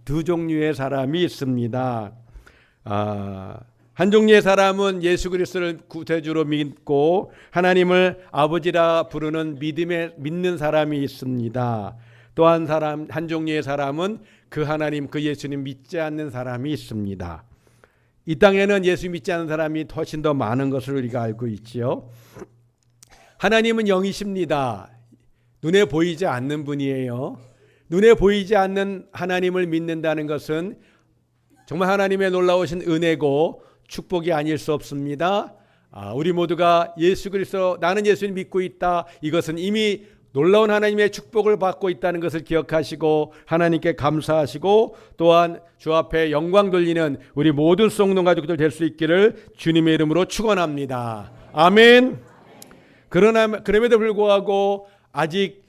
두 종류의 사람이 있습니다. 한 종류의 사람은 예수 그리스도를 구세주로 믿고 하나님을 아버지라 부르는 믿는 사람이 있습니다. 또 한 종류의 사람은 그 하나님, 그 예수님 믿지 않는 사람이 있습니다. 이 땅에는 예수 믿지 않는 사람이 훨씬 더 많은 것을 우리가 알고 있지요. 하나님은 영이십니다. 눈에 보이지 않는 분이에요. 눈에 보이지 않는 하나님을 믿는다는 것은 정말 하나님의 놀라우신 은혜고 축복이 아닐 수 없습니다. 우리 모두가 예수 그리스도, 나는 예수를 믿고 있다. 이것은 이미 놀라운 하나님의 축복을 받고 있다는 것을 기억하시고 하나님께 감사하시고 또한 주 앞에 영광 돌리는 우리 모든 颂동 가족들 될 수 있기를 주님의 이름으로 축원합니다. 아멘. 그럼에도 불구하고 아직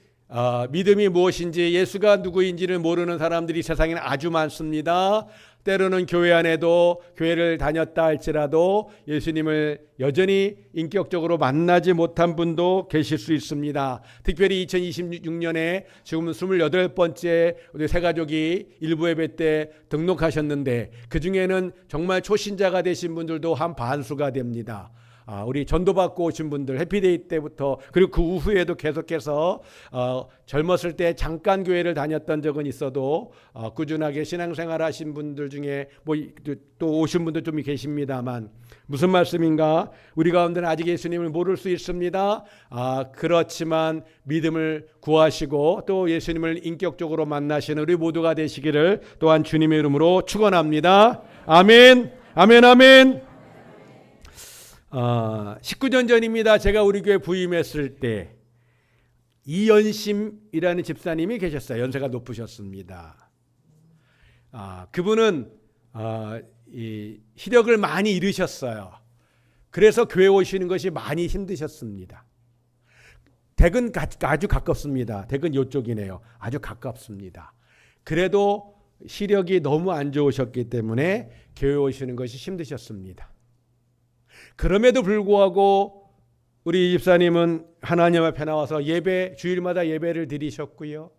믿음이 무엇인지, 예수가 누구인지를 모르는 사람들이 세상에는 아주 많습니다. 때로는 교회 안에도, 교회를 다녔다 할지라도 예수님을 여전히 인격적으로 만나지 못한 분도 계실 수 있습니다. 특별히 2026년에 지금 28번째 우리 새가족이 일부 예배 때 등록하셨는데, 그 중에는 정말 초신자가 되신 분들도 한 반수가 됩니다. 우리 전도받고 오신 분들, 해피데이 때부터, 그리고 그 후에도 계속해서 젊었을 때 잠깐 교회를 다녔던 적은 있어도 꾸준하게 신앙생활 하신 분들 중에 또 오신 분들 좀 계십니다만, 무슨 말씀인가? 우리 가운데는 아직 예수님을 모를 수 있습니다. 그렇지만 믿음을 구하시고 또 예수님을 인격적으로 만나시는 우리 모두가 되시기를 또한 주님의 이름으로 축원합니다. 아멘. 아멘. 아멘. 19년 전입니다. 제가 우리 교회 부임했을 때 이연심이라는 집사님이 계셨어요. 연세가 높으셨습니다. 그분은 이 시력을 많이 잃으셨어요. 그래서 교회 오시는 것이 많이 힘드셨습니다. 댁은 아주 가깝습니다. 댁은 이쪽이네요. 아주 가깝습니다. 그래도 시력이 너무 안 좋으셨기 때문에 교회 오시는 것이 힘드셨습니다. 그럼에도 불구하고 우리 집사님은 하나님 앞에 나와서 주일마다 예배를 드리셨고요.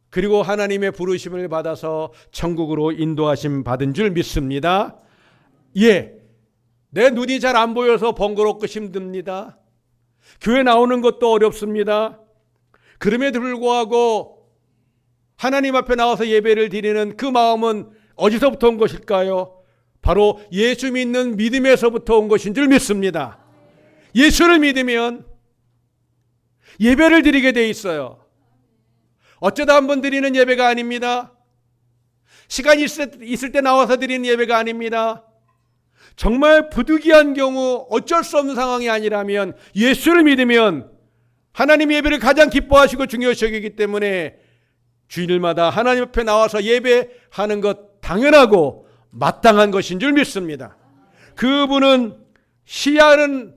그리고 하나님의 부르심을 받아서 천국으로 인도하심 받은 줄 믿습니다. 내 눈이 잘 안 보여서 번거롭고 힘듭니다. 교회 나오는 것도 어렵습니다. 그럼에도 불구하고 하나님 앞에 나와서 예배를 드리는 그 마음은 어디서부터 온 것일까요? 바로 예수 믿는 믿음에서부터 온 것인 줄 믿습니다. 예수를 믿으면 예배를 드리게 돼 있어요. 어쩌다 한번 드리는 예배가 아닙니다. 시간이 있을 때 나와서 드리는 예배가 아닙니다. 정말 부득이한 경우 어쩔 수 없는 상황이 아니라면 예수를 믿으면 하나님 예배를 가장 기뻐하시고 중요시 여기기 때문에 주일마다 하나님 앞에 나와서 예배하는 것 당연하고 마땅한 것인 줄 믿습니다. 그분은 시야는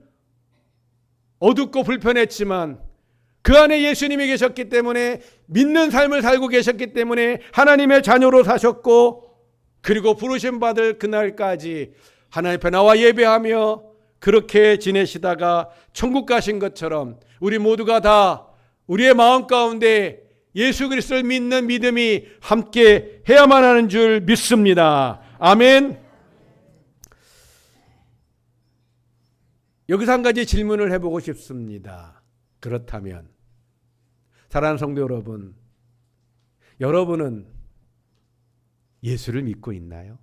어둡고 불편했지만 그 안에 예수님이 계셨기 때문에 믿는 삶을 살고 계셨기 때문에 하나님의 자녀로 사셨고, 그리고 부르심 받을 그날까지 하나님 앞에 나와 예배하며 그렇게 지내시다가 천국 가신 것처럼 우리 모두가 다 우리의 마음 가운데 예수 그리스도를 믿는 믿음이 함께 해야만 하는 줄 믿습니다. 아멘. 여기서 한 가지 질문을 해보고 싶습니다. 그렇다면 사랑하는 성도 여러분, 여러분은 예수를 믿고 있나요?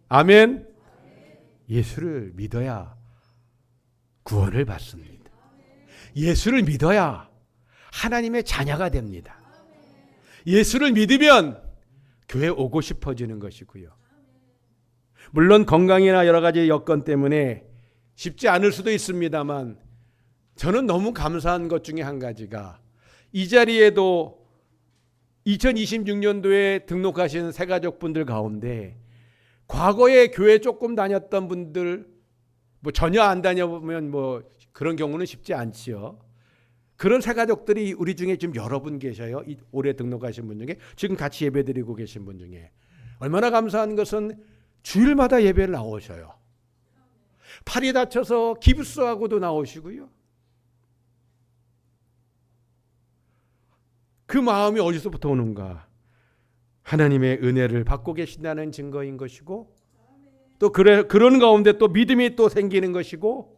아멘. 예수를 믿어야 구원을 받습니다. 예수를 믿어야 하나님의 자녀가 됩니다. 예수를 믿으면 교회 오고 싶어지는 것이고요. 물론 건강이나 여러 가지 여건 때문에 쉽지 않을 수도 있습니다만, 저는 너무 감사한 것 중에 한 가지가 이 자리에도 2026년도에 등록하신 새가족분들 가운데 과거에 교회 조금 다녔던 분들, 전혀 안 다녀보면 그런 경우는 쉽지 않지요. 그런 새가족들이 우리 중에 지금 여러 분 계셔요. 올해 등록하신 분 중에, 지금 같이 예배드리고 계신 분 중에. 얼마나 감사한 것은 주일마다 예배를 나오셔요. 팔이 다쳐서 기부스하고도 나오시고요. 그 마음이 어디서부터 오는가? 하나님의 은혜를 받고 계신다는 증거인 것이고, 또 그런 가운데 또 믿음이 또 생기는 것이고,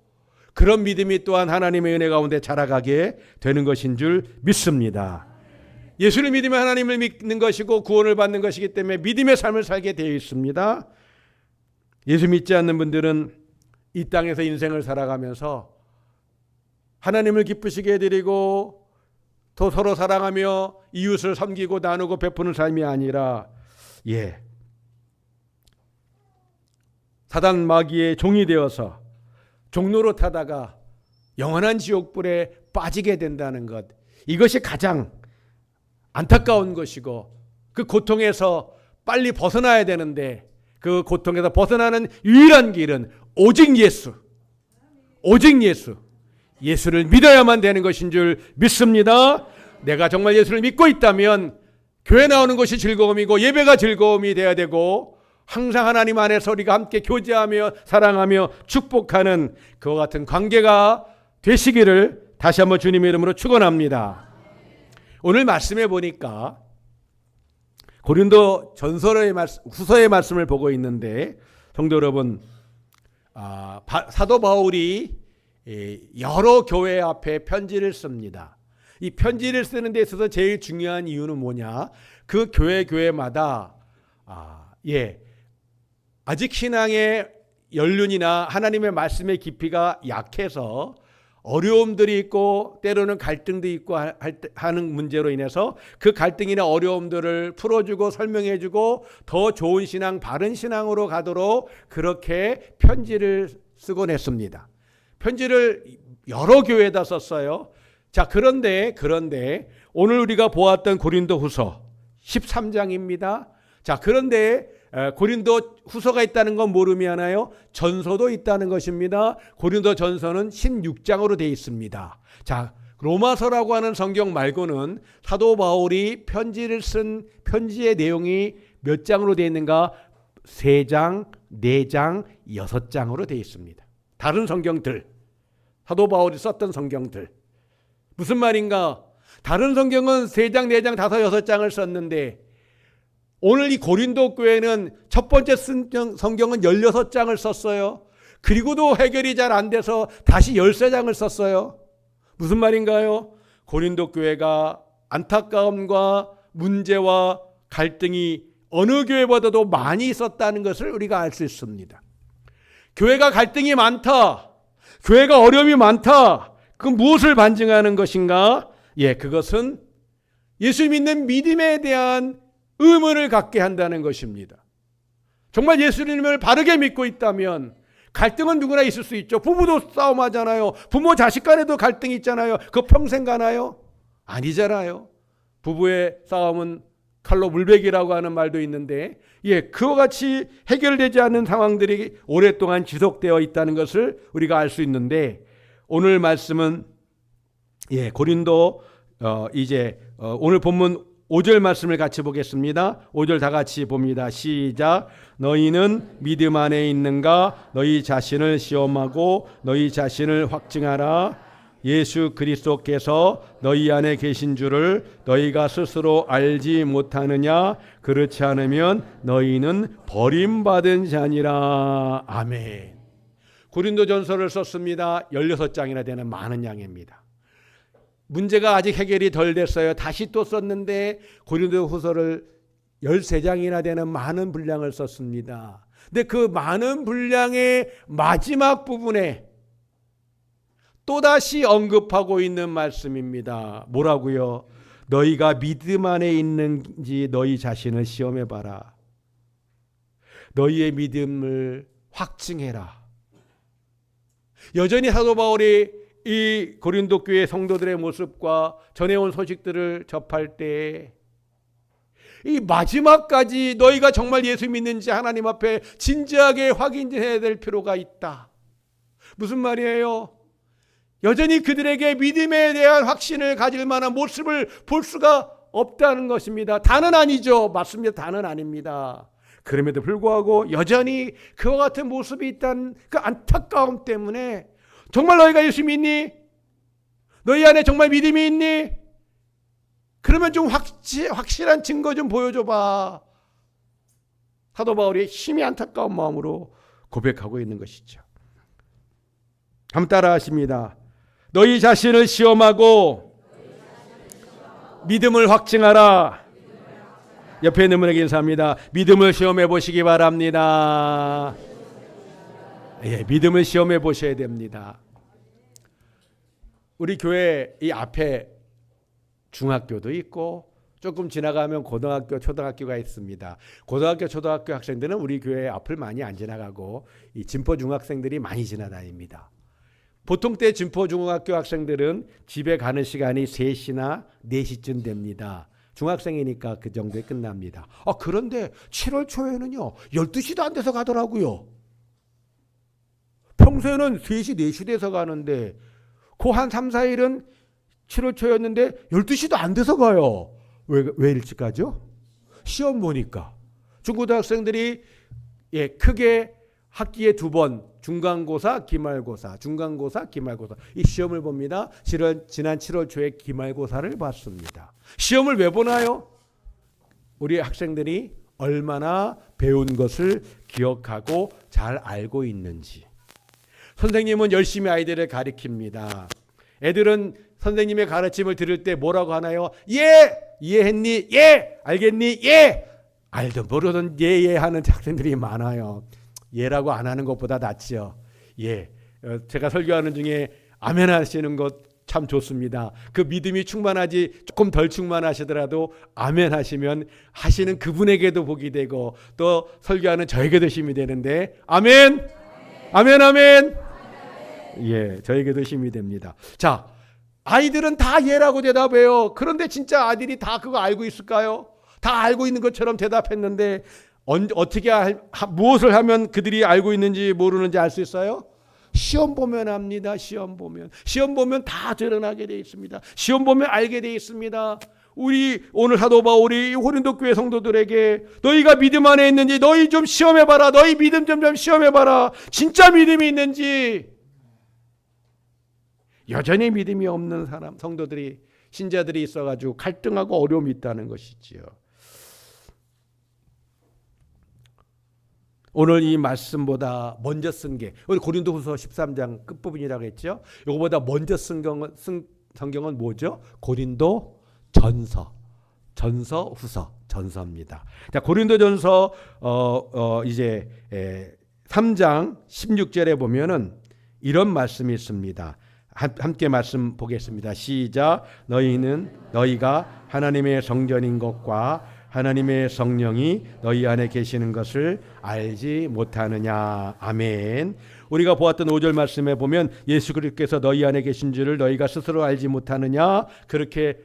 그런 믿음이 또한 하나님의 은혜 가운데 자라가게 되는 것인 줄 믿습니다. 예수를 믿으면 하나님을 믿는 것이고 구원을 받는 것이기 때문에 믿음의 삶을 살게 되어 있습니다. 예수 믿지 않는 분들은 이 땅에서 인생을 살아가면서 하나님을 기쁘시게 해드리고 또 서로 사랑하며 이웃을 섬기고 나누고 베푸는 삶이 아니라 사단 마귀의 종이 되어서 종로로 타다가 영원한 지옥불에 빠지게 된다는 것, 이것이 가장 안타까운 것이고, 그 고통에서 빨리 벗어나야 되는데 그 고통에서 벗어나는 유일한 길은 오직 예수, 오직 예수를 믿어야만 되는 것인 줄 믿습니다. 내가 정말 예수를 믿고 있다면 교회 나오는 것이 즐거움이고 예배가 즐거움이 되어야 되고, 항상 하나님 안에서 우리가 함께 교제하며 사랑하며 축복하는 그와 같은 관계가 되시기를 다시 한번 주님의 이름으로 축원합니다. 오늘 말씀에 보니까 고린도 전서의 후서의 말씀을 보고 있는데, 성도 여러분, 사도 바울이 여러 교회 앞에 편지를 씁니다. 이 편지를 쓰는 데 있어서 제일 중요한 이유는 뭐냐? 그 교회마다 아직 신앙의 연륜이나 하나님의 말씀의 깊이가 약해서 어려움들이 있고 때로는 갈등도 있고 하는 문제로 인해서 그 갈등이나 어려움들을 풀어주고 설명해주고 더 좋은 신앙, 바른 신앙으로 가도록 그렇게 편지를 쓰곤 했습니다. 편지를 여러 교회에다 썼어요. 자, 그런데 오늘 우리가 보았던 고린도 후서 13장입니다. 자, 그런데 고린도 후서가 있다는 건 모름이 하나요? 전서도 있다는 것입니다. 고린도 전서는 16장으로 되어 있습니다. 자, 로마서라고 하는 성경 말고는 사도 바울이 편지를 쓴 편지의 내용이 몇 장으로 되어 있는가? 3장, 4장, 6장으로 되어 있습니다. 다른 성경들, 사도 바울이 썼던 성경들. 무슨 말인가? 다른 성경은 3장, 4장, 5, 6장을 썼는데 오늘 이 고린도 교회는 첫 번째 쓴 성경은 16장을 썼어요. 그리고도 해결이 잘 안 돼서 다시 13장을 썼어요. 무슨 말인가요? 고린도 교회가 안타까움과 문제와 갈등이 어느 교회보다도 많이 있었다는 것을 우리가 알 수 있습니다. 교회가 갈등이 많다, 교회가 어려움이 많다, 그 무엇을 반증하는 것인가? 그것은 예수 믿는 믿음에 대한 의문을 갖게 한다는 것입니다. 정말 예수님을 바르게 믿고 있다면 갈등은 누구나 있을 수 있죠. 부부도 싸움하잖아요. 부모 자식 간에도 갈등이 있잖아요. 그거 평생 가나요? 아니잖아요. 부부의 싸움은 칼로 물베기라고 하는 말도 있는데 그와 같이 해결되지 않는 상황들이 오랫동안 지속되어 있다는 것을 우리가 알 수 있는데, 오늘 말씀은 고린도 오늘 본문 5절 말씀을 같이 보겠습니다. 5절 다 같이 봅니다. 시작. 너희는 믿음 안에 있는가? 너희 자신을 시험하고 너희 자신을 확증하라. 예수 그리스도께서 너희 안에 계신 줄을 너희가 스스로 알지 못하느냐? 그렇지 않으면 너희는 버림받은 자니라. 아멘. 고린도전서를 썼습니다. 16장이나 되는 많은 양입니다. 문제가 아직 해결이 덜 됐어요. 다시 또 썼는데 고린도후서를 13장이나 되는 많은 분량을 썼습니다. 근데 그 많은 분량의 마지막 부분에 또다시 언급하고 있는 말씀입니다. 뭐라고요? 너희가 믿음 안에 있는지 너희 자신을 시험해봐라. 너희의 믿음을 확증해라. 여전히 사도 바울이 이 고린도 교회 성도들의 모습과 전해온 소식들을 접할 때 이 마지막까지 너희가 정말 예수 믿는지 하나님 앞에 진지하게 확인해야 될 필요가 있다. 무슨 말이에요? 여전히 그들에게 믿음에 대한 확신을 가질 만한 모습을 볼 수가 없다는 것입니다. 다는 아니죠. 맞습니다. 다는 아닙니다. 그럼에도 불구하고 여전히 그와 같은 모습이 있다는 그 안타까움 때문에 정말 너희가 예수 믿니? 너희 안에 정말 믿음이 있니? 그러면 좀 확실한 증거 좀 보여줘봐. 사도 바울이 심히 안타까운 마음으로 고백하고 있는 것이죠. 한번 따라 하십니다. 너희 자신을 시험하고 믿음을 확증하라. 옆에 있는 분에게 인사합니다. 믿음을 시험해 보시기 바랍니다. 예, 믿음을 시험해 보셔야 됩니다. 우리 교회 이 앞에 중학교도 있고 조금 지나가면 고등학교, 초등학교가 있습니다. 고등학교, 초등학교 학생들은 우리 교회 앞을 많이 안 지나가고 이 진포 중학생들이 많이 지나다닙니다. 보통 때 진포 중학교 학생들은 집에 가는 시간이 3시나 4시쯤 됩니다. 중학생이니까 그 정도에 끝납니다. 그런데 7월 초에는요 12시도 안 돼서 가더라고요. 평소에는 3시, 4시 돼서 가는데 그 한 3, 4일은 7월 초였는데 12시도 안 돼서 가요. 왜 일찍 가죠? 시험 보니까. 중고등학생들이 크게 학기에 2번 중간고사, 기말고사, 중간고사, 기말고사 이 시험을 봅니다. 지난 7월 초에 기말고사를 봤습니다. 시험을 왜 보나요? 우리 학생들이 얼마나 배운 것을 기억하고 잘 알고 있는지. 선생님은 열심히 아이들을 가르칩니다. 애들은 선생님의 가르침을 들을 때 뭐라고 하나요? 예! 이해했니? 예! 알겠니? 예! 알든 모르든 예 하는 학생들이 많아요. 예라고 안 하는 것보다 낫죠. 예. 제가 설교하는 중에 아멘 하시는 것 참 좋습니다. 그 믿음이 충만하지 조금 덜 충만하시더라도 아멘 하시면 하시는 그분에게도 복이 되고 또 설교하는 저에게도 힘이 되는데 아멘! 아멘 아멘! 예, 저에게도 힘이 됩니다. 자, 아이들은 다 예라고 대답해요. 그런데 진짜 아이들이 다 그거 알고 있을까요? 다 알고 있는 것처럼 대답했는데 어떻게 무엇을 하면 그들이 알고 있는지 모르는지 알 수 있어요? 시험 보면 압니다. 시험 보면 다 드러나게 돼 있습니다. 시험 보면 알게 돼 있습니다. 우리 오늘 사도 바울이 고린도 교회 성도들에게 너희가 믿음 안에 있는지 너희 좀 시험해봐라. 너희 믿음 좀 시험해봐라. 진짜 믿음이 있는지. 여전히 믿음이 없는 사람, 성도들이 신자들이 있어가지고 갈등하고 어려움이 있다는 것이지요. 오늘 이 말씀보다 먼저 쓴 게 우리 고린도후서 13장 끝부분이라고 했죠. 이거보다 먼저 쓴 성경은 뭐죠? 고린도 전서, 후서, 전서입니다. 자, 고린도전서 이제 3장 16절에 보면은 이런 말씀이 있습니다. 함께 말씀 보겠습니다. 시작. 너희가 하나님의 성전인 것과 하나님의 성령이 너희 안에 계시는 것을 알지 못하느냐. 아멘. 우리가 보았던 5절 말씀에 보면 예수 그리스도께서 너희 안에 계신 줄을 너희가 스스로 알지 못하느냐. 그렇게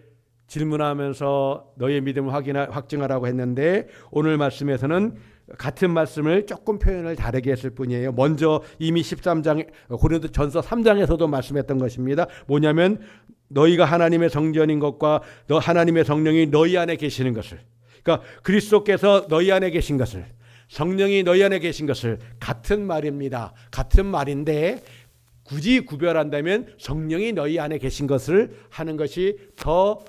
질문하면서 너희의 믿음을 확증하라고 했는데 오늘 말씀에서는 같은 말씀을 조금 표현을 다르게 했을 뿐이에요. 먼저 이미 13장 고린도전서 3장에서도 말씀했던 것입니다. 뭐냐면 너희가 하나님의 성전인 것과 하나님의 성령이 너희 안에 계시는 것을, 그러니까 그리스도께서 너희 안에 계신 것을, 성령이 너희 안에 계신 것을 같은 말입니다. 같은 말인데 굳이 구별한다면 성령이 너희 안에 계신 것을 하는 것이 더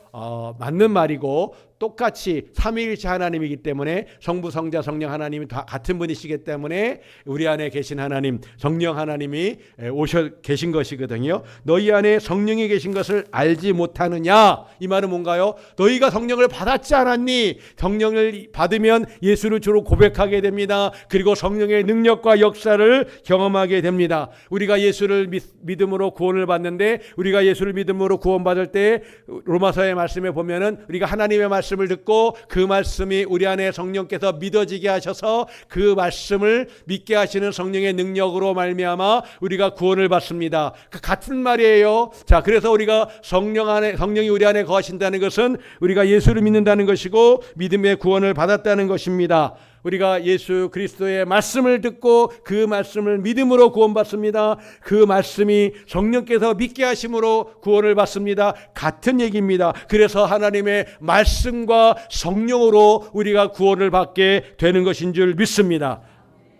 맞는 말이고, 똑같이 삼위일체 하나님이기 때문에 성부, 성자, 성령 하나님이 다 같은 분이시기 때문에 우리 안에 계신 하나님, 성령 하나님이 오셔 계신 것이거든요. 너희 안에 성령이 계신 것을 알지 못하느냐. 이 말은 뭔가요? 너희가 성령을 받았지 않았니? 성령을 받으면 예수를 주로 고백하게 됩니다. 그리고 성령의 능력과 역사를 경험하게 됩니다. 우리가 예수를 믿음으로 구원을 받는데, 우리가 예수를 믿음으로 구원받을 때 로마서의 말씀에 보면은 우리가 하나님의 말씀을 듣고 그 말씀이 우리 안에 성령께서 믿어지게 하셔서 그 말씀을 믿게 하시는 성령의 능력으로 말미암아 우리가 구원을 받습니다. 그 같은 말이에요. 자, 그래서 우리가 성령이 우리 안에 거하신다는 것은 우리가 예수를 믿는다는 것이고 믿음의 구원을 받았다는 것입니다. 우리가 예수 그리스도의 말씀을 듣고 그 말씀을 믿음으로 구원받습니다. 그 말씀이 성령께서 믿게 하심으로 구원을 받습니다. 같은 얘기입니다. 그래서 하나님의 말씀과 성령으로 우리가 구원을 받게 되는 것인 줄 믿습니다.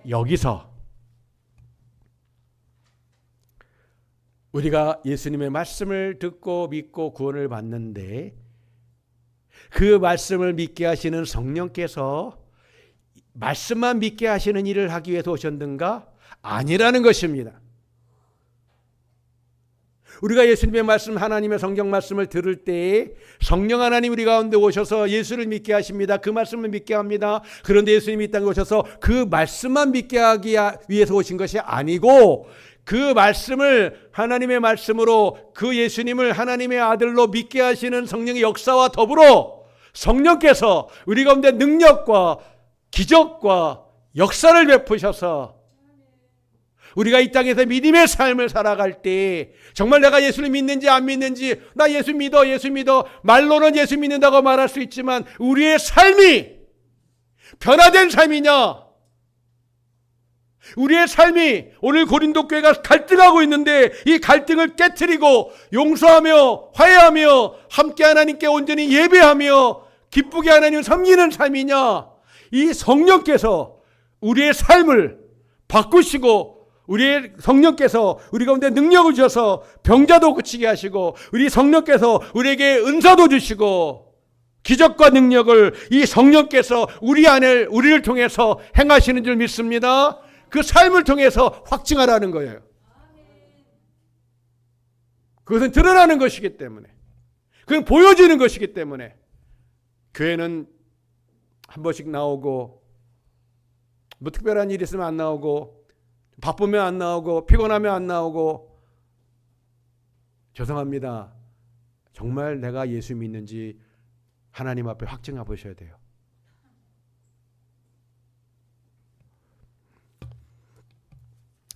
여기서 우리가 예수님의 말씀을 듣고 믿고 구원을 받는데 그 말씀을 믿게 하시는 성령께서 말씀만 믿게 하시는 일을 하기 위해서 오셨는가? 아니라는 것입니다. 우리가 예수님의 말씀, 하나님의 성경 말씀을 들을 때에 성령 하나님 우리 가운데 오셔서 예수를 믿게 하십니다. 그 말씀을 믿게 합니다. 그런데 예수님이 이 땅에 오셔서 그 말씀만 믿게 하기 위해서 오신 것이 아니고 그 말씀을 하나님의 말씀으로 그 예수님을 하나님의 아들로 믿게 하시는 성령의 역사와 더불어 성령께서 우리 가운데 능력과 기적과 역사를 베푸셔서 우리가 이 땅에서 믿음의 삶을 살아갈 때 정말 내가 예수를 믿는지 안 믿는지, 나 예수 믿어 말로는 예수 믿는다고 말할 수 있지만 우리의 삶이 변화된 삶이냐, 우리의 삶이 오늘 고린도 교회가 갈등하고 있는데 이 갈등을 깨트리고 용서하며 화해하며 함께 하나님께 온전히 예배하며 기쁘게 하나님을 섬기는 삶이냐, 이 성령께서 우리의 삶을 바꾸시고 우리의 성령께서 우리 가운데 능력을 주셔서 병자도 고치게 하시고 우리 성령께서 우리에게 은사도 주시고 기적과 능력을 이 성령께서 우리를 통해서 행하시는 줄 믿습니다. 그 삶을 통해서 확증하라는 거예요. 그것은 드러나는 것이기 때문에, 그건 보여지는 것이기 때문에 교회는 한 번씩 나오고 뭐 특별한 일이 있으면 안 나오고 바쁘면 안 나오고 피곤하면 안 나오고, 죄송합니다. 정말 내가 예수 믿는지 하나님 앞에 확증해 보셔야 돼요.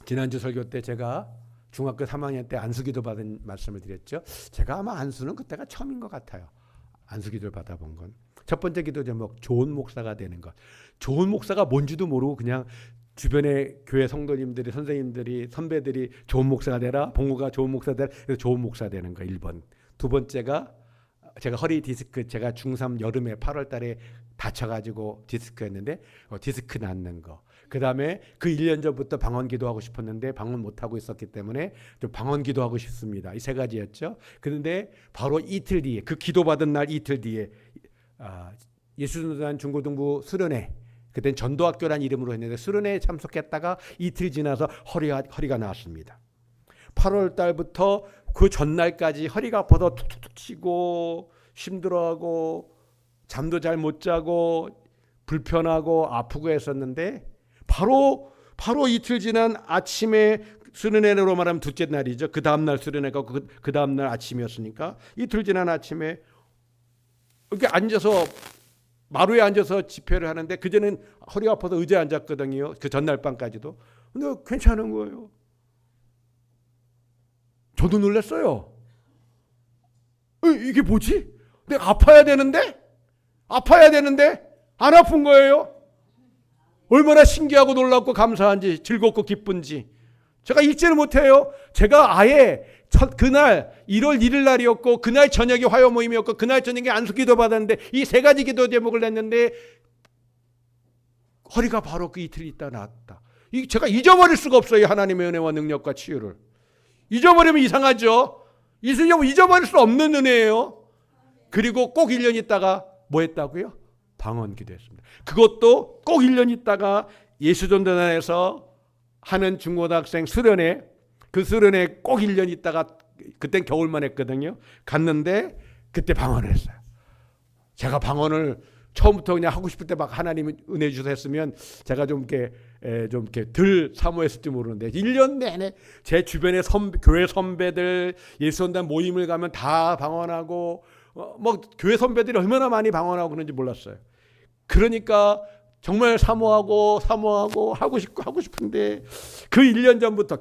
지난주 설교 때 제가 중학교 3학년 때 안수기도 받은 말씀을 드렸죠. 제가 아마 안수는 그때가 처음인 것 같아요. 안수기도를 받아본 건. 첫 번째 기도 제목, 좋은 목사가 되는 것. 좋은 목사가 뭔지도 모르고 그냥 주변에 교회 성도님들이, 선생님들이, 선배들이 좋은 목사가 되라, 봉우가 좋은 목사 되라, 그래서 좋은 목사 되는 거 1번. 두 번째가 제가 허리 디스크, 제가 중3 여름에 8월 달에 다쳐가지고 디스크였는데 디스크 낫는 거. 그 다음에 그 1년 전부터 방언 기도하고 싶었는데 방언 못하고 있었기 때문에 좀 방언 기도하고 싶습니다. 이 세 가지였죠. 그런데 바로 이틀 뒤에, 그 기도받은 날 이틀 뒤에 예수전도단 중고등부 수련회, 그땐 전도학교란 이름으로 했는데 수련회에 참석했다가 이틀 지나서 허리가 나왔습니다. 8월 달부터 그 전날까지 허리가 아파서 툭툭툭 치고 힘들어하고 잠도 잘 못 자고 불편하고 아프고 했었는데 바로 이틀 지난 아침에, 수련회로 말하면 둘째 날이죠. 그 다음날 수련회가 그 다음날 아침이었으니까 이틀 지난 아침에 이렇게 앉아서 마루에 앉아서 집회를 하는데, 그전엔 허리가 아파서 의자에 앉았거든요. 그 전날 밤까지도. 근데 괜찮은 거예요. 저도 놀랐어요. 이게 뭐지? 내가 아파야 되는데 안 아픈 거예요. 얼마나 신기하고 놀랍고 감사한지, 즐겁고 기쁜지 제가 잊지를 못해요. 제가 아예 그날 1월 1일 날이었고 그날 저녁이 화요 모임이었고 그날 저녁에 안수기도 받았는데 이 세 가지 기도 제목을 냈는데 허리가 바로 그 이틀 있다 나았다. 제가 잊어버릴 수가 없어요. 하나님의 은혜와 능력과 치유를. 잊어버리면 이상하죠. 잊어버릴 수 없는 은혜예요. 그리고 꼭 1년 있다가 뭐 했다고요? 방언 기도했습니다. 그것도 꼭 1년 있다가 예수전도단에서 하는 중고등학생 수련회, 그 수련회 꼭 1년 있다가, 그땐 겨울만 했거든요. 갔는데 그때 방언을 했어요. 제가 방언을 처음부터 그냥 하고 싶을 때 막 하나님이 은혜 주셔서 했으면 제가 좀 이렇게 덜 사모했을지 모르는데 1년 내내 제 주변에 교회 선배들 예수전도단 모임을 가면 다 방언하고 뭐 교회 선배들이 얼마나 많이 방언하고 그런지 몰랐어요. 그러니까 정말 사모하고 하고 싶은데 그 1년 전부터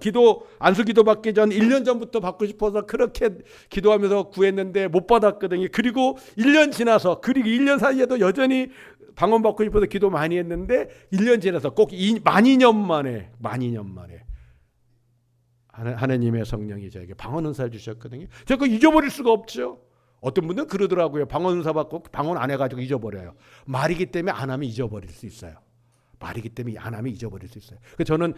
안수기도 받기 전 1년 전부터 받고 싶어서 그렇게 기도하면서 구했는데 못 받았거든요. 그리고 1년 지나서, 그리고 1년 사이에도 여전히 방언 받고 싶어서 기도 많이 했는데 1년 지나서 꼭 12년 만에 하나님의 성령이 저에게 방언 은사를 주셨거든요. 제가 그거 잊어버릴 수가 없죠. 어떤 분들은 그러더라고요. 방언 은사 받고 방언 안 해가지고 잊어버려요. 말이기 때문에 안 하면 잊어버릴 수 있어요. 말이기 때문에 안 하면 잊어버릴 수 있어요. 그래서 저는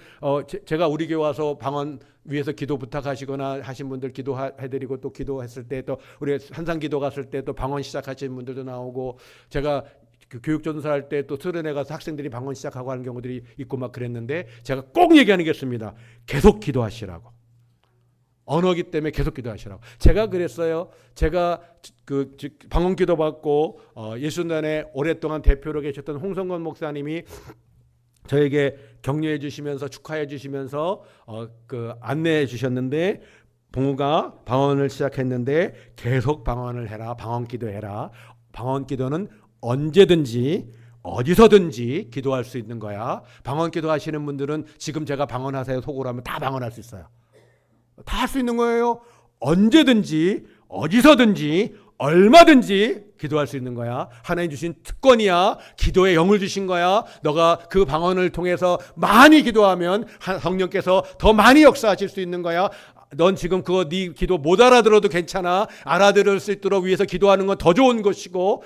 제가 우리 교회 와서 방언 위해서 기도 부탁하시거나 하신 분들 기도해드리고 또 기도했을 때, 또 우리 한상 기도 갔을 때 또 방언 시작하신 분들도 나오고, 제가 그 교육전도사 할 때 또 수련회 가서 학생들이 방언 시작하고 하는 경우들이 있고 막 그랬는데 제가 꼭 얘기하는 게 있습니다. 계속 기도하시라고. 언어기 때문에 계속 기도하시라고. 제가 그랬어요. 제가 그 방언 기도 받고 예수단에 오랫동안 대표로 계셨던 홍성건 목사님이 저에게 격려해 주시면서 축하해 주시면서 그 안내해 주셨는데, 봉우가 방언을 시작했는데 계속 방언을 해라, 방언 기도해라. 방언 기도는 언제든지 어디서든지 기도할 수 있는 거야. 방언 기도하시는 분들은 지금 제가 방언하세요 속으로 하면 다 방언할 수 있어요. 다 할 수 있는 거예요. 언제든지 어디서든지 얼마든지 기도할 수 있는 거야. 하나님 주신 특권이야. 기도의 영을 주신 거야. 너가 그 방언을 통해서 많이 기도하면 성령께서 더 많이 역사하실 수 있는 거야. 넌 지금 그거 네 기도 못 알아들어도 괜찮아. 알아들을 수 있도록 위해서 기도하는 건 더 좋은 것이고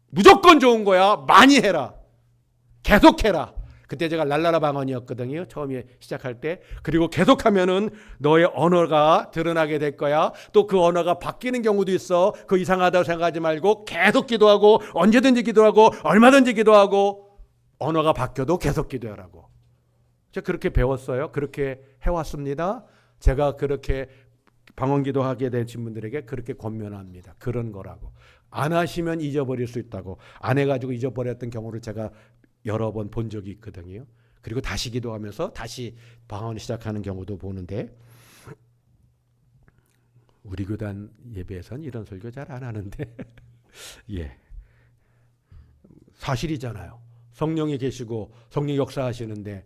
무조건 좋은 거야. 많이 해라. 계속해라. 그때 제가 랄라라 방언이었거든요. 처음에 시작할 때. 그리고 계속하면은 너의 언어가 드러나게 될 거야. 또 그 언어가 바뀌는 경우도 있어. 그 이상하다고 생각하지 말고 계속 기도하고 언제든지 기도하고 얼마든지 기도하고 언어가 바뀌어도 계속 기도하라고. 제가 그렇게 배웠어요. 그렇게 해왔습니다. 제가 그렇게 방언 기도하게 되신 분들에게 그렇게 권면합니다. 그런 거라고. 안 하시면 잊어버릴 수 있다고. 안 해가지고 잊어버렸던 경우를 제가 여러 번 본 적이 있거든요. 그리고 다시 기도하면서 다시 방언을 시작하는 경우도 보는데, 우리 교단 예배에서는 이런 설교 잘 안 하는데 예, 사실이잖아요. 성령이 계시고 성령 역사하시는데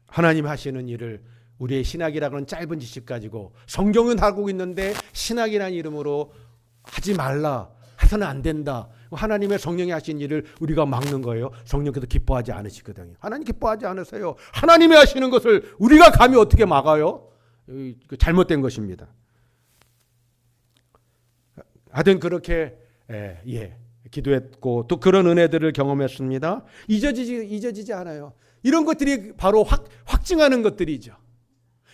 하나님 하시는 일을 우리의 신학이라고는 짧은 지식 가지고 성경은 하고 있는데 신학이라는 이름으로 하지 말라, 해서는 안 된다. 하나님의 성령이 하신 일을 우리가 막는 거예요. 성령께서 기뻐하지 않으시거든요. 하나님 기뻐하지 않으세요. 하나님이 하시는 것을 우리가 감히 어떻게 막아요? 잘못된 것입니다. 하여튼 그렇게 기도했고 또 그런 은혜들을 경험했습니다. 잊어지지 않아요. 이런 것들이 바로 확증하는 것들이죠.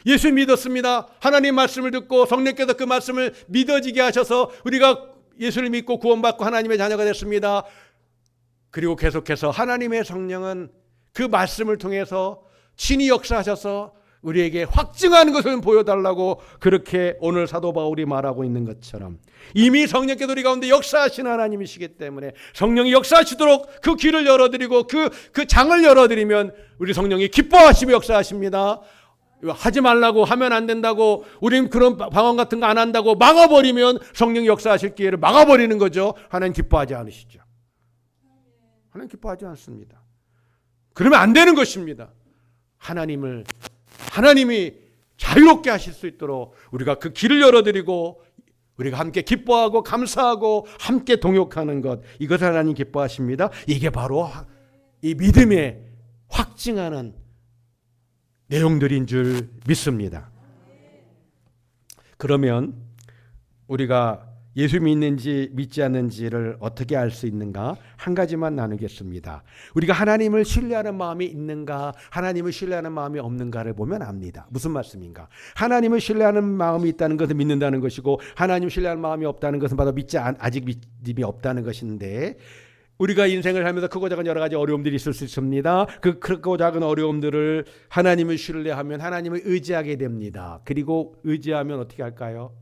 예수 믿었습니다. 하나님 말씀을 듣고 성령께서 그 말씀을 믿어지게 하셔서 우리가 예수를 믿고 구원받고 하나님의 자녀가 됐습니다. 그리고 계속해서 하나님의 성령은 그 말씀을 통해서 친히 역사하셔서 우리에게 확증하는 것을 보여달라고 그렇게 오늘 사도 바울이 말하고 있는 것처럼 이미 성령께서 우리 가운데 역사하시는 하나님이시기 때문에 성령이 역사하시도록 그 길을 열어드리고 그 장을 열어드리면 우리 성령이 기뻐하시며 역사하십니다. 하지 말라고, 하면 안 된다고, 우린 그런 방언 같은 거 안 한다고 막아버리면 성령이 역사하실 기회를 막아버리는 거죠. 하나님 기뻐하지 않으시죠. 하나님 기뻐하지 않습니다. 그러면 안 되는 것입니다. 하나님이 자유롭게 하실 수 있도록 우리가 그 길을 열어드리고 우리가 함께 기뻐하고 감사하고 함께 동역하는 것, 이것을 하나님 기뻐하십니다. 이게 바로 이 믿음의 확증하는 내용들인 줄 믿습니다. 그러면 우리가 예수 믿는지 믿지 않는지를 어떻게 알 수 있는가? 한 가지만 나누겠습니다. 우리가 하나님을 신뢰하는 마음이 있는가, 하나님을 신뢰하는 마음이 없는가를 보면 압니다. 무슨 말씀인가? 하나님을 신뢰하는 마음이 있다는 것은 믿는다는 것이고, 하나님을 신뢰하는 마음이 없다는 것은 바로 아직 믿음이 없다는 것인데, 우리가 인생을 하면서 크고 작은 여러 가지 어려움들이 있을 수 있습니다. 그 크고 작은 어려움들을 하나님을 신뢰하면 하나님을 의지하게 됩니다. 그리고 의지하면 어떻게 할까요?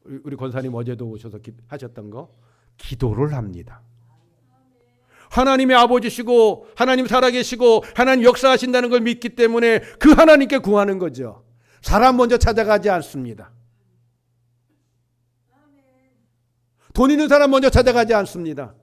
우리 권사님 어제도 오셔서 하셨던 거, 기도를 합니다. 하나님의 아버지시고 하나님 살아계시고 하나님 역사하신다는 걸 믿기 때문에 그 하나님께 구하는 거죠. 사람 먼저 찾아가지 않습니다. 돈 있는 사람 먼저 찾아가지 않습니다.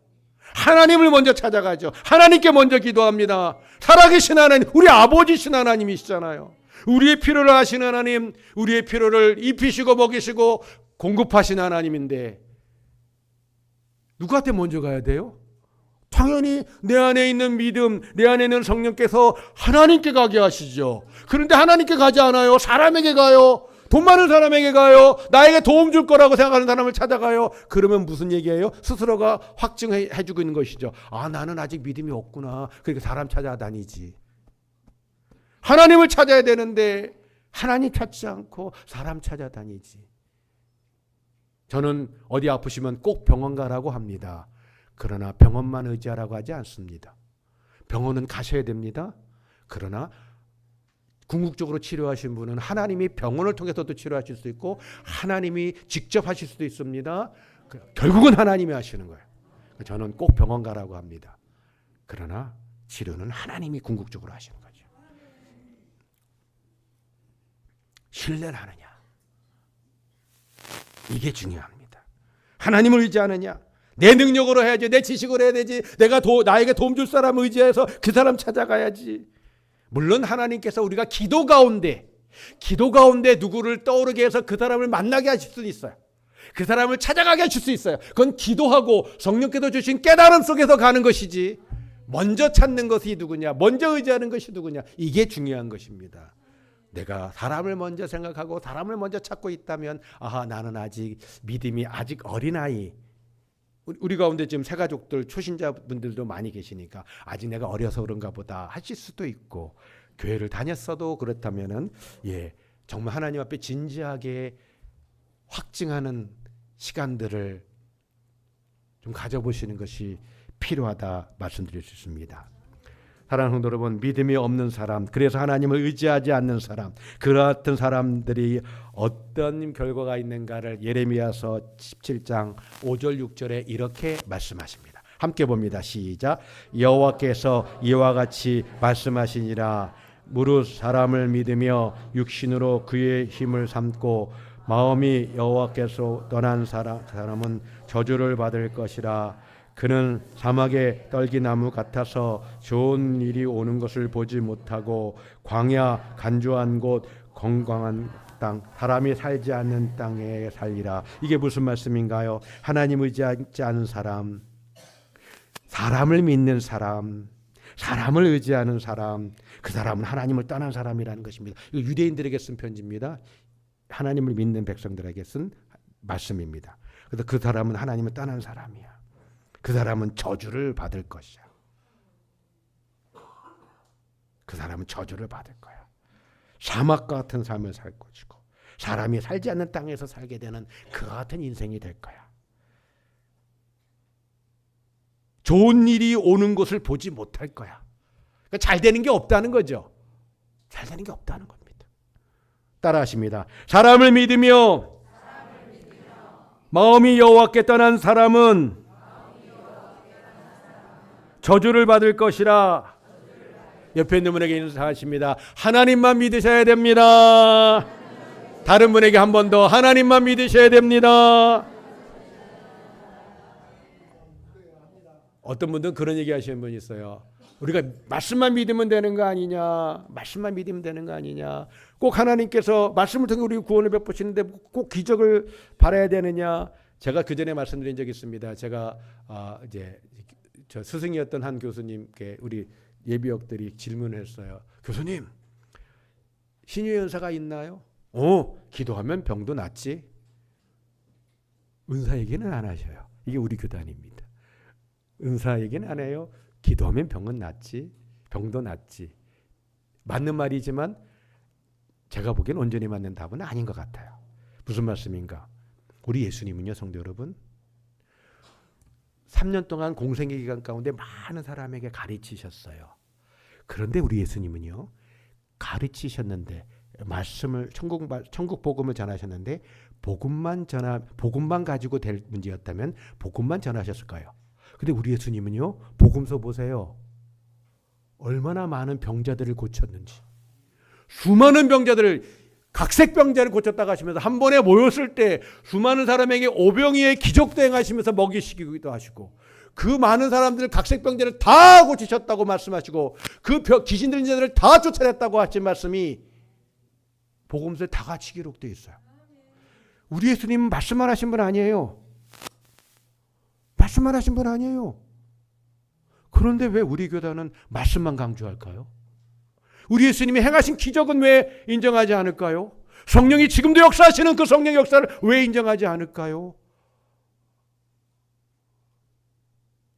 하나님을 먼저 찾아가죠. 하나님께 먼저 기도합니다. 살아계신 하나님, 우리 아버지신 하나님이시잖아요. 우리의 필요를 아시는 하나님, 우리의 필요를 입히시고 먹이시고 공급하신 하나님인데 누구한테 먼저 가야 돼요? 당연히 내 안에 있는 믿음, 내 안에 있는 성령께서 하나님께 가게 하시죠. 그런데 하나님께 가지 않아요. 사람에게 가요. 돈 많은 사람에게 가요. 나에게 도움 줄 거라고 생각하는 사람을 찾아가요. 그러면 무슨 얘기예요? 스스로가 확증해주고 있는 것이죠. 아, 나는 아직 믿음이 없구나. 그러니까 사람 찾아다니지. 하나님을 찾아야 되는데 하나님 찾지 않고 사람 찾아다니지. 저는 어디 아프시면 꼭 병원 가라고 합니다. 그러나 병원만 의지하라고 하지 않습니다. 병원은 가셔야 됩니다. 그러나 궁극적으로 치료하신 분은 하나님이 병원을 통해서도 치료하실 수 있고 하나님이 직접 하실 수도 있습니다. 결국은 하나님이 하시는 거예요. 저는 꼭 병원 가라고 합니다. 그러나 치료는 하나님이 궁극적으로 하시는 거죠. 신뢰를 하느냐, 이게 중요합니다. 하나님을 의지하느냐, 내 능력으로 해야지, 내 지식으로 해야 되지, 내가 나에게 도움 줄 사람 의지해서 그 사람 찾아가야지. 물론 하나님께서 우리가 기도 가운데 누구를 떠오르게 해서 그 사람을 만나게 하실 수는 있어요. 그 사람을 찾아가게 하실 수 있어요. 그건 기도하고 성령께서 주신 깨달음 속에서 가는 것이지, 먼저 찾는 것이 누구냐, 먼저 의지하는 것이 누구냐, 이게 중요한 것입니다. 내가 사람을 먼저 생각하고 사람을 먼저 찾고 있다면, 아하, 나는 아직 믿음이 아직 어린아이. 우리 가운데 지금 새가족들 초신자분들도 많이 계시니까 아직 내가 어려서 그런가 보다 하실 수도 있고, 교회를 다녔어도 그렇다면은 정말 하나님 앞에 진지하게 확증하는 시간들을 좀 가져보시는 것이 필요하다 말씀드릴 수 있습니다. 사랑하는 성도 여러분, 믿음이 없는 사람, 그래서 하나님을 의지하지 않는 사람, 그 같은 사람들이 어떤 결과가 있는가를 예레미야서 17장 5절 6절에 이렇게 말씀하십니다. 함께 봅니다. 시작. 여호와께서 이와 같이 말씀하시니라. 무릇 사람을 믿으며 육신으로 그의 힘을 삼고 마음이 여호와께서 떠난 사람은 저주를 받을 것이라. 그는 사막의 떨기나무 같아서 좋은 일이 오는 것을 보지 못하고 광야 간주한 곳 건강한 땅, 사람이 살지 않는 땅에 살리라. 이게 무슨 말씀인가요? 하나님 의지하지 않은 사람, 사람을 믿는 사람, 사람을 의지하는 사람, 그 사람은 하나님을 떠난 사람이라는 것입니다. 이거 유대인들에게 쓴 편지입니다. 하나님을 믿는 백성들에게 쓴 말씀입니다. 그래서 그 사람은 하나님을 떠난 사람이야. 그 사람은 저주를 받을 것이야. 그 사람은 저주를 받을 거야. 사막과 같은 삶을 살 것이고 사람이 살지 않는 땅에서 살게 되는 그 같은 인생이 될 거야. 좋은 일이 오는 것을 보지 못할 거야. 그러니까 잘 되는 게 없다는 거죠. 잘 되는 게 없다는 겁니다. 따라하십니다. 사람을 믿으며 마음이 여호와께 떠난 사람은 저주를 받을 것이라. 옆에 있는 분에게 인사하십니다. 하나님만 믿으셔야 됩니다. 다른 분에게 한 번 더 하나님만 믿으셔야 됩니다. 어떤 분들은 그런 얘기 하시는 분이 있어요. 우리가 말씀만 믿으면 되는 거 아니냐, 말씀만 믿으면 되는 거 아니냐, 꼭 하나님께서 말씀을 통해 우리 구원을 베푸시는데 꼭 기적을 바라야 되느냐. 제가 그 전에 말씀드린 적이 있습니다. 제가 이제 저 스승이었던 한 교수님께 우리 예비역들이 질문했어요. 교수님, 신유의 은사가 있나요? 기도하면 병도 낫지. 은사 얘기는 안 하셔요. 이게 우리 교단입니다. 은사 얘기는 안 해요. 기도하면 병은 낫지, 병도 낫지. 맞는 말이지만 제가 보기엔 온전히 맞는 답은 아닌 것 같아요. 무슨 말씀인가? 우리 예수님은요, 성도 여러분, 3년 동안 공생의 기간 가운데 많은 사람에게 가르치셨어요. 그런데 우리 예수님은요, 가르치셨는데 말씀을 천국 복음을 전하셨는데 복음만 가지고 될 문제였다면 복음만 전하셨을까요? 근데 우리 예수님은요, 복음서 보세요. 얼마나 많은 병자들을 고쳤는지. 수많은 병자들을, 각색 병자를 고쳤다고 하시면서 한 번에 모였을 때 수많은 사람에게 오병이의 기적도 행하시면서 먹이시기도 하시고, 그 많은 사람들 각색 병자를 다 고치셨다고 말씀하시고, 그 귀신 들린 자들을 다 쫓아냈다고 하신 말씀이 복음서에 다 같이 기록되어 있어요. 우리 예수님은 말씀만 하신 분 아니에요. 말씀만 하신 분 아니에요. 그런데 왜 우리 교단은 말씀만 강조할까요? 우리 예수님이 행하신 기적은 왜 인정하지 않을까요? 성령이 지금도 역사하시는 그 성령 역사를 왜 인정하지 않을까요?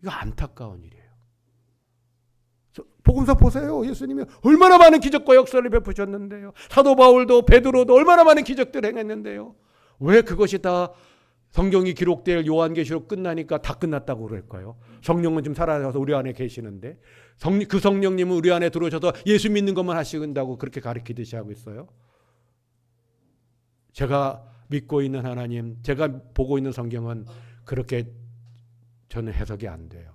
이거 안타까운 일이에요. 복음서 보세요. 예수님이 얼마나 많은 기적과 역사를 베푸셨는데요. 사도 바울도 베드로도 얼마나 많은 기적들을 행했는데요. 왜 그것이 다 성경이 기록될 요한계시록 끝나니까 다 끝났다고 그럴까요? 성령은 지금 살아서 우리 안에 계시는데 그 성령님은 우리 안에 들어오셔서 예수 믿는 것만 하신다고 그렇게 가르치듯이 하고 있어요. 제가 믿고 있는 하나님, 제가 보고 있는 성경은 그렇게 저는 해석이 안 돼요.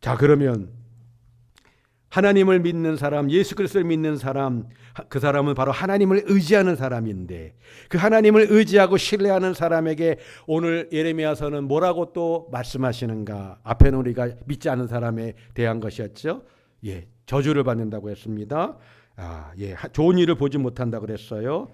자, 그러면 하나님을 믿는 사람, 예수 그리스도를 믿는 사람, 그 사람은 바로 하나님을 의지하는 사람인데 그 하나님을 의지하고 신뢰하는 사람에게 오늘 예레미야서는 뭐라고 또 말씀하시는가? 앞에는 우리가 믿지 않는 사람에 대한 것이었죠. 예, 저주를 받는다고 했습니다. 좋은 일을 보지 못한다고 그랬어요.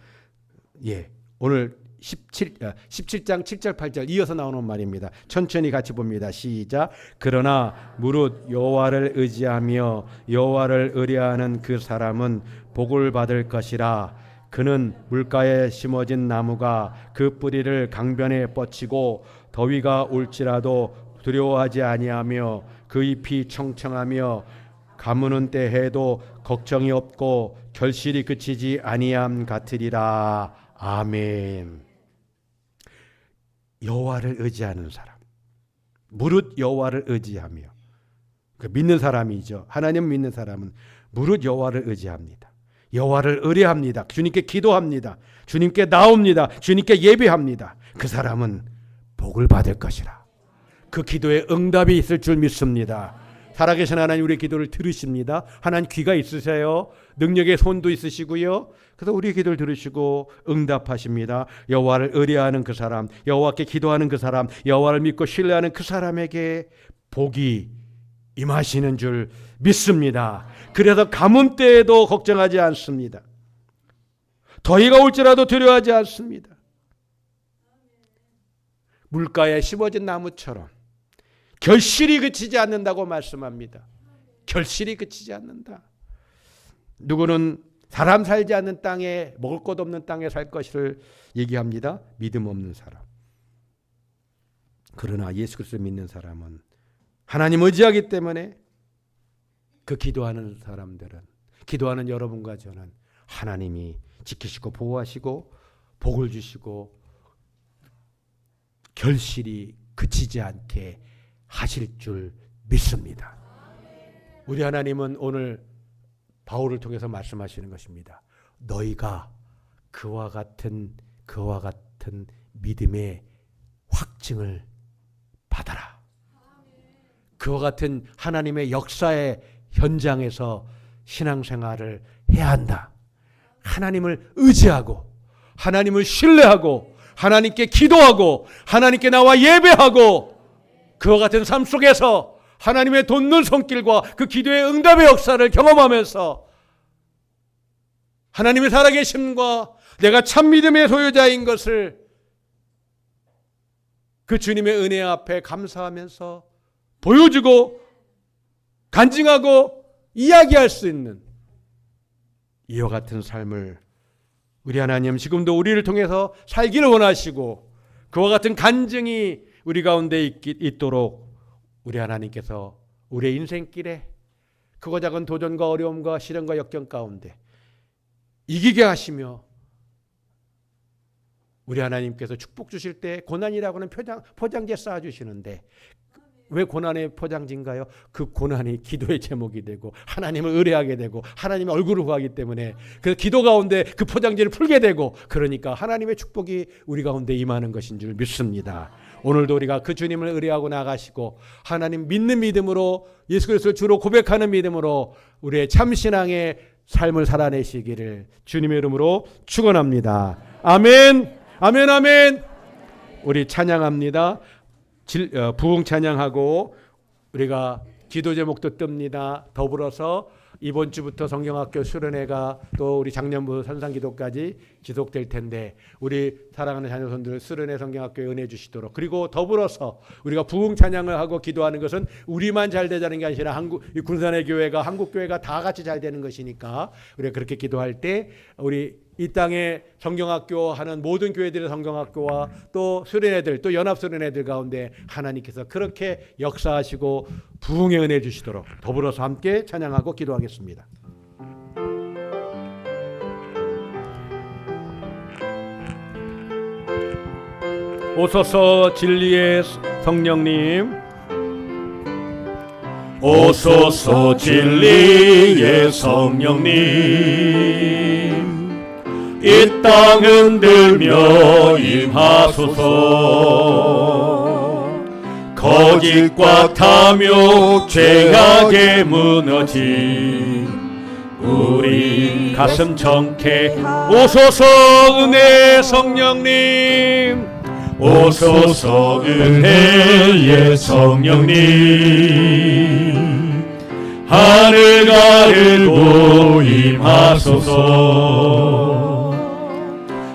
예, 오늘 17장 7절 8절 이어서 나오는 말입니다. 천천히 같이 봅니다. 시작. 그러나 무릇 여호와를 의지하며 여호와를 의뢰하는 그 사람은 복을 받을 것이라. 그는 물가에 심어진 나무가 그 뿌리를 강변에 뻗치고 더위가 올지라도 두려워하지 아니하며 그 잎이 청청하며 가무는 때에도 걱정이 없고 결실이 그치지 아니함 같으리라. 아멘. 여호와를 의지하는 사람, 무릇 여호와를 의지하며, 믿는 사람이죠. 하나님 믿는 사람은 무릇 여호와를 의지합니다. 여호와를 의뢰합니다. 주님께 기도합니다. 주님께 나옵니다. 주님께 예배합니다. 그 사람은 복을 받을 것이라. 그 기도에 응답이 있을 줄 믿습니다. 살아계신 하나님 우리의 기도를 들으십니다. 하나님 귀가 있으세요. 능력의 손도 있으시고요. 그래서 우리의 기도를 들으시고 응답하십니다. 여호와를 의뢰하는 그 사람, 여호와께 기도하는 그 사람, 여호와를 믿고 신뢰하는 그 사람에게 복이 임하시는 줄 믿습니다. 그래서 가뭄 때에도 걱정하지 않습니다. 더위가 올지라도 두려워하지 않습니다. 물가에 심어진 나무처럼 결실이 그치지 않는다고 말씀합니다. 결실이 그치지 않는다. 누구는 사람 살지 않는 땅에, 먹을 것 없는 땅에 살 것을 얘기합니다. 믿음 없는 사람. 그러나 예수 그리스도를 믿는 사람은 하나님 의지하기 때문에 그 기도하는 사람들은, 기도하는 여러분과 저는 하나님이 지키시고 보호하시고 복을 주시고 결실이 그치지 않게 하실 줄 믿습니다. 우리 하나님은 오늘 바울을 통해서 말씀하시는 것입니다. 너희가 그와 같은 믿음의 확증을 받아라. 그와 같은 하나님의 역사의 현장에서 신앙생활을 해야 한다. 하나님을 의지하고 하나님을 신뢰하고 하나님께 기도하고 하나님께 나와 예배하고 그와 같은 삶 속에서 하나님의 돋는 손길과 그 기도의 응답의 역사를 경험하면서 하나님의 살아계심과 내가 참 믿음의 소유자인 것을 그 주님의 은혜 앞에 감사하면서 보여주고 간증하고 이야기할 수 있는 이와 같은 삶을 우리 하나님 지금도 우리를 통해서 살기를 원하시고 그와 같은 간증이 우리 가운데 있도록 우리 하나님께서 우리의 인생길에 크고 작은 도전과 어려움과 시련과 역경 가운데 이기게 하시며 우리 하나님께서 축복 주실 때 고난이라고는 포장지에 쌓아주시는데 왜 고난의 포장지인가요? 그 고난이 기도의 제목이 되고 하나님을 의뢰하게 되고 하나님의 얼굴을 구하기 때문에 그 기도 가운데 그 포장지를 풀게 되고 그러니까 하나님의 축복이 우리 가운데 임하는 것인 줄 믿습니다. 오늘도 우리가 그 주님을 의뢰하고 나가시고 하나님 믿는 믿음으로 예수 그리스도를 주로 고백하는 믿음으로 우리의 참신앙의 삶을 살아내시기를 주님의 이름으로 축원합니다. 아멘. 아멘. 아멘. 우리 찬양합니다. 부흥 찬양하고 우리가 기도 제목도 뜹니다. 더불어서 이번 주부터 성경학교 수련회가 또 우리 작년부터 산상기도까지 지속될 텐데 우리 사랑하는 자녀손들 수련회 성경학교에 은혜 주시도록 그리고 더불어서 우리가 부흥 찬양을 하고 기도하는 것은 우리만 잘 되자는 게 아니라 군산의 교회가 한국교회가 다 같이 잘 되는 것이니까 우리가 그렇게 기도할 때 우리 이 땅에 성경학교 하는 모든 교회들의 성경학교와 또 수련회들 또 연합수련회들 가운데 하나님께서 그렇게 역사하시고 부흥의 은혜 주시도록 더불어서 함께 찬양하고 기도하겠습니다. 오소서 진리의 성령님, 오소서 진리의 성령님, 이 땅 흔들며 임하소서. 거짓과 탐욕 죄악에 무너진 우리 가슴 정케 오소서 은혜의 성령님, 오소서 은혜의 성령님, 하늘 가르고 임하소서.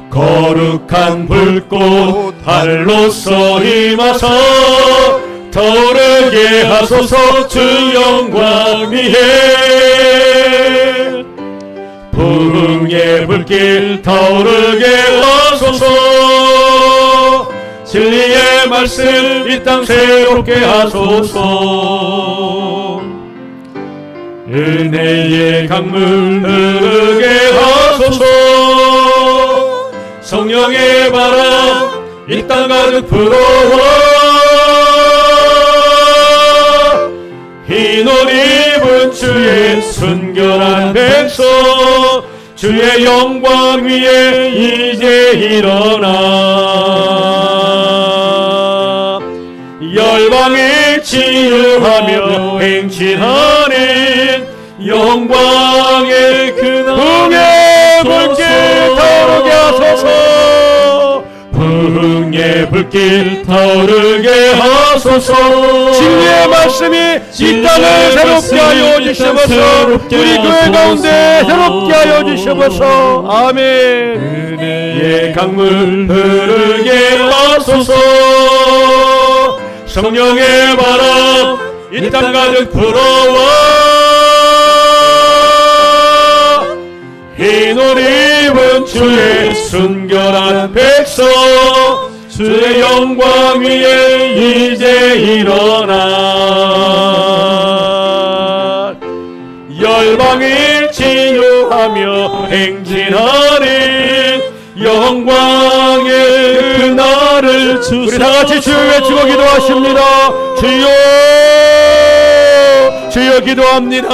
거룩한 불꽃 발로서 임하서 타오르게 하소서. 주 영광 위에 부흥의 불길 타오르게 하소서. 진리의 말씀 이 땅 새롭게 하소서. 은혜의 강물 흐르게 하소서. 성령의 바람 이 땅 가득 불어와 흰 옷 입은 주의 순결한 백성 주의 영광 위에 이제 일어나 열방을 치유하며 행진하는 영광의 그날의 불길 타오르게 하소서. 부흥의 불길 타오르게 하소서. 진리의 말씀이 이 땅을 새롭게 하여 주시옵소서. 우리 교회 가운데 새롭게 하여 주시옵소서. 아멘. 은혜의 강물 흐르게 하소서. 성령의 바람 이 땅 가득 불어와 흰 옷 입은 주의 순결한 백성 주의 영광 위에 이제 일어나 열방을 치유하며 행진하는 영광의 그날을 주소서. 우리 다같이 주여 외치고 기도하십니다. 주여 주여 기도합니다.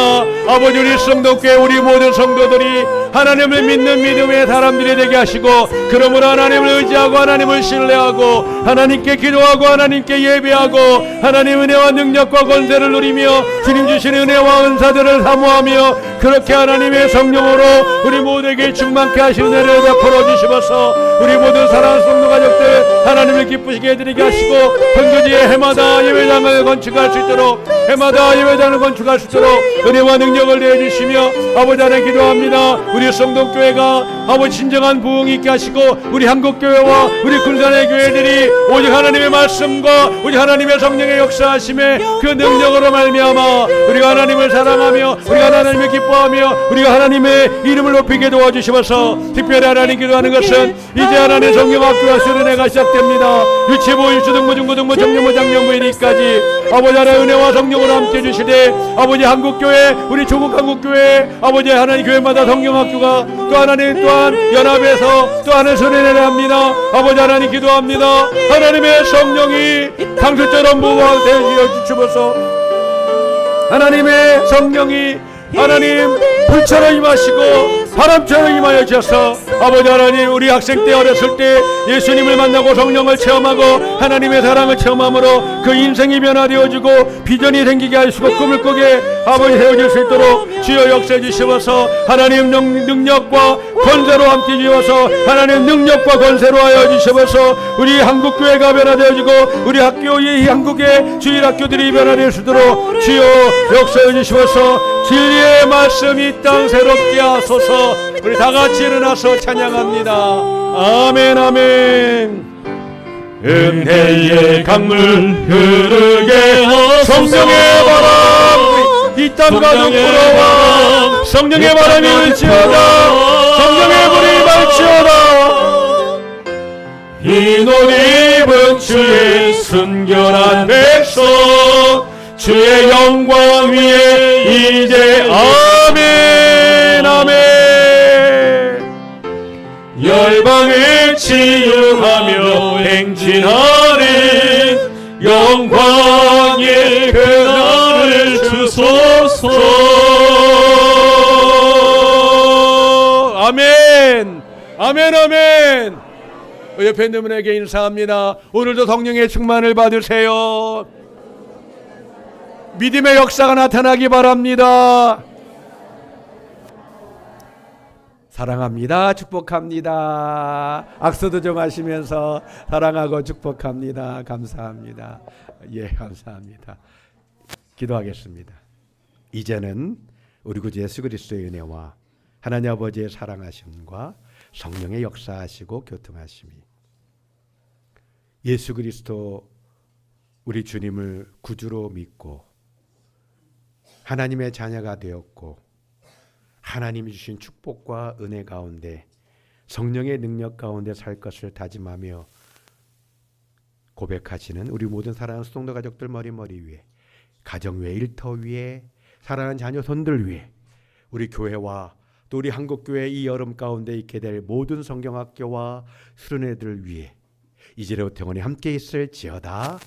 아버지, 우리 성도교회 우리 모든 성도들이 하나님을 믿는 믿음의 사람들이 되게 하시고, 그러므로 하나님을 의지하고 하나님을 신뢰하고 하나님께 기도하고 하나님께 예배하고 하나님 은혜와 능력과 권세를 누리며 주님 주신 은혜와 은사들을 사모하며 그렇게 하나님의 성령으로 우리 모두에게 충만케 하시는 은혜를 베풀어 주시옵소서. 우리 모든 사랑하는 성도 가족들 하나님을 기쁘시게 해드리게 하시고, 현교지에 해마다 예배당을 건축할 수 있도록 해마다 예배당을 건축할 수 있도록 은혜와 능력을 내주시며 아버지 하나님 기도합니다. 우리 성동교회가 아버지 진정한 부흥이 있게 하시고, 우리 한국교회와 우리 군산의 교회들이 오직 하나님의 말씀과 오직 하나님의 성령의 역사하심에 그 능력으로 말미암아 우리가 하나님을 사랑하며 우리가 하나님을 기뻐하며 우리가 하나님의 이름을 높이게 도와주시면서, 특별히 하나님 기도하는 것은 이제 하나님의 성경학교와 수련회가 시작됩니다. 유치부, 유초등부, 중고등부, 청년부, 장년부 이르기까지 아버지 하나님 은혜와 성령으로 함께 주시되, 아버지 한국교회 우리 조국 한국교회 아버지 하나님 교회마다 성경학교가 또 하나님 또한 연합해서 또 하나님 수련회를 합니다. 아버지 하나님 기도합니다. 하나님의 성령이 강수처럼 부어되어 주시면서 하나님의 성령이 하나님 불처럼 임하시고 바람처럼 임하여 주셔서 아버지 하나님, 우리 학생 때 어렸을 때 예수님을 만나고 성령을 체험하고 하나님의 사랑을 체험함으로 그 인생이 변화되어지고 비전이 생기게 하시고 꿈을 꾸게 아버지 세워질 수 있도록 주여 역사해 주시옵소서. 하나님 능력과 권세로 함께 주셔서 하나님 능력과 권세로 하여 주시옵소서. 우리 한국교회가 변화되어지고 우리 학교의 한국의 주일학교들이 변화될 수 있도록 주여 역사해 주시옵소서. 진리의 말씀 이 땅 새롭게 하소서. 우리 다같이 일어나서 찬양합니다. 아멘 아멘. 은혜의 강물 흐르게 하소서. 성령의 바람 이 땅 가득 불어와 성령의 바람이 불지어다. 성령의 불이 발지어다. 흰 옷 입은 주의 순결한 백성 주의 영광 위에 이제 아멘 아멘. 열방을 치유하며 행진 대신하리 영광의 그날을 주소서. 아멘. 아멘. 아멘. 옆에 있는 분에게 인사합니다. 오늘도 성령의 충만을 받으세요. 믿음의 역사가 나타나기 바랍니다. 사랑합니다. 축복합니다. 악수도 좀 하시면서 사랑하고 축복합니다. 감사합니다. 예, 감사합니다. 기도하겠습니다. 이제는 우리 구주 예수 그리스도의 은혜와 하나님 아버지의 사랑하심과 성령의 역사하시고 교통하심이 예수 그리스도 우리 주님을 구주로 믿고 하나님의 자녀가 되었고 하나님이 주신 축복과 은혜 가운데 성령의 능력 가운데 살 것을 다짐하며 고백하시는 우리 모든 사랑하는 수동도 가족들 머리 위에, 가정 외 일터 위에, 사랑하는 자녀 손들 위에, 우리 교회와 또 우리 한국교회 이 여름 가운데 있게 될 모든 성경학교와 수련회들 위에 이제로부터 영원히 함께 있을지어다.